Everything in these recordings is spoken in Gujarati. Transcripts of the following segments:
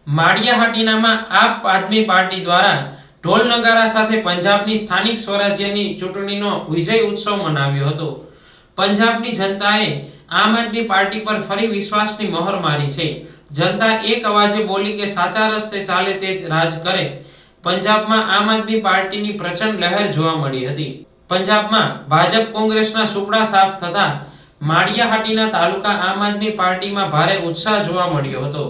માળિયાહાટીનામાં આપ આદમી પાર્ટી દ્વારા ઢોલ નગારા સાથે પંજાબની સ્થાનિક સ્વરાજ્યની ચૂંટણીનો વિજય ઉત્સવ મનાવ્યો હતો। પંજાબની જનતાએ આમ આદમી પાર્ટી પર ફરી વિશ્વાસની મહોર મારી છે। જનતા એક અવાજે બોલી કે સાચા રસ્તે ચાલે તે જ રાજ કરે। પંજાબમાં આમ આદમી પાર્ટીની પ્રચંડ લહેર જોવા મળી હતી। પંજાબમાં ભાજપ કોંગ્રેસના સુપડા સાફ થતા માળિયાહાટીના તાલુકા આમ આદમી પાર્ટીમાં ભારે ઉત્સાહ જોવા મળ્યો હતો।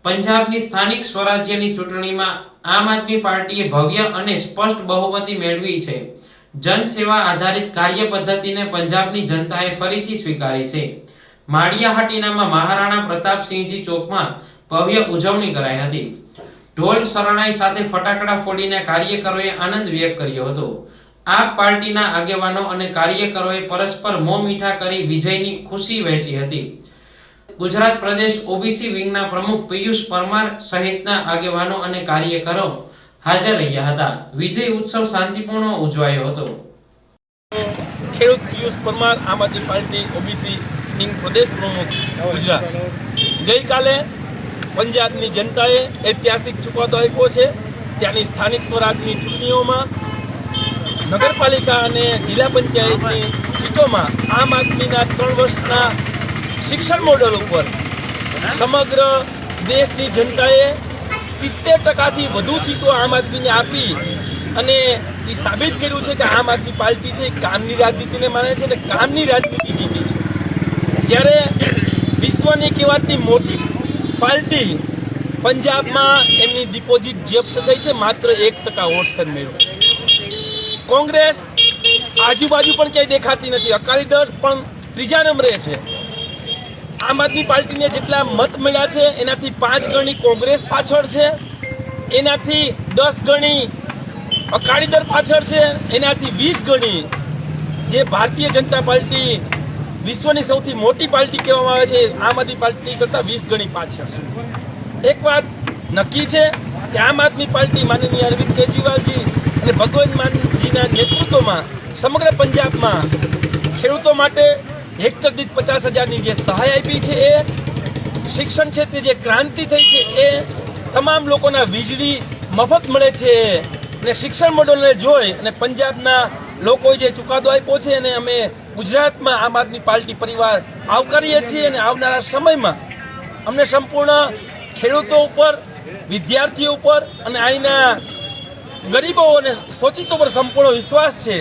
પંજાબની સ્થાનિક સ્વરાજ્યની ચૂંટણીમાં આમ આદમી પાર્ટીએ ભવ્ય અને સ્પષ્ટ બહુમતી મેળવી છે। જનસેવા આધારિત કાર્ય પદ્ધતિને પંજાબની જનતાએ ફરીથી સ્વીકારી છે। માળિયાહાટીનામાં મહારાણા પ્રતાપસિંહજી ચોકમાં ભવ્ય ઉજવણી કરાઈ હતી। ઢોલ શરણાઈ સાથે ફટાકડા ફોડીને કાર્યકરોએ આનંદ વ્યક્ત કર્યો હતો। આપ પાર્ટીના આગેવાનો અને કાર્યકરોએ પરસ્પર મોં મીઠા કરી વિજયની ખુશી વહેંચી હતી। ગુજરાત પ્રદેશ ઓબીસી વિંગના પ્રમુખ પિયુષ પરમાર સહિતના આગેવાનો અને કાર્યકરો હાજર રહ્યા હતા। વિજય ઉત્સવ શાંતિપૂર્ણ ઉજવાયો હતો। ખેડૂત પિયુષ પરમાર, આમ આદમી પાર્ટી ઓબીસી વિંગ પ્રદેશ પ્રમુખ ગુજરાત। ગઈકાલે પંજાબની જનતાએ ઐતિહાસિક ચુકાદો આપ્યો છે। ત્યાંની સ્થાનિક સ્વરાજની ચૂંટણીઓમાં નગરપાલિકા અને જિલ્લા પંચાયતની સીટોમાં આમ આદમીના 3 વર્ષના શિક્ષણ મોડેલ ઉપર સમગ્ર દેશની જનતાએ 70%થી વધુ સીટો આમ આદમીને આપી અને એ સાબિત કર્યું છે કે આમ આદમી પાર્ટી છે કામની રાજનીતિને માને છે અને કામની રાજનીતિ જીતી છે। જ્યારે વિશ્વની કહેવાતી મોટી પાર્ટી પંજાબમાં એમની ડિપોઝિટ જપ્ત થઈ છે, માત્ર 1% વોટ મેળવ્યો। કોંગ્રેસ આજુબાજુ પણ ક્યાંય દેખાતી નથી। અકાલી દળ પણ 3જા નંબરે છે। આમ આદમી પાર્ટીને જેટલા મત મળ્યા છે એનાથી 5 ગણી કોંગ્રેસ પાછળ છે, એનાથી 10 ગણી અકાલી દળ પાછળ છે, એનાથી 20 ગણી જે ભારતીય જનતા પાર્ટી વિશ્વની સૌથી મોટી પાર્ટી કહેવામાં આવે છે આમ આદમી પાર્ટી કરતા 20 ગણી પાછળ છે। એક વાત નક્કી છે કે આમ આદમી પાર્ટી માનનીય અરવિંદ કેજરીવાલજી અને ભગવંત માનજીના નેતૃત્વમાં સમગ્ર પંજાબમાં ખેડૂતો માટે હેક્ટર દીઠ 50,000ની જે સહાય આપી છે, એ શિક્ષણ ક્ષેત્રે જે ક્રાંતિ થઈ છે, એ તમામ લોકોના વીજળી મફત મળે છે અને શિક્ષણ મોડેલને જોઈ અને પંજાબના લોકોએ જે ચુકાદો આપ્યો છે અને અમે ગુજરાતમાં આમ આદમી પાર્ટી પરિવાર આવકારીએ છીએ અને આવનારા સમયમાં અમને સંપૂર્ણ ખેડૂતો ઉપર, વિદ્યાર્થીઓ ઉપર અને અહીંના ગરીબો અને શોષિતો પર સંપૂર્ણ વિશ્વાસ છે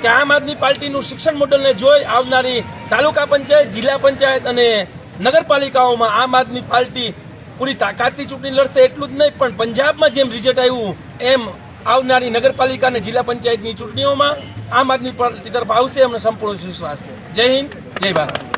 કે આમ આદમી પાર્ટીનું શિક્ષણ મોડેલને જોઈ આવનારી તાલુકા પંચાયત, જિલ્લા પંચાયત અને નગરપાલિકાઓમાં આમ આદમી પાર્ટી પૂરી તાકાતથી ચૂંટણી લડશે। એટલું જ નહીં પણ પંજાબમાં જેમ રિઝલ્ટ આવ્યું એમ આવનારી નગરપાલિકા અને જિલ્લા પંચાયતની ચૂંટણીઓમાં આમ આદમી પાર્ટી તરફ આવશે, અમને સંપૂર્ણ વિશ્વાસ છે। જય હિન્દ, જય ભારત।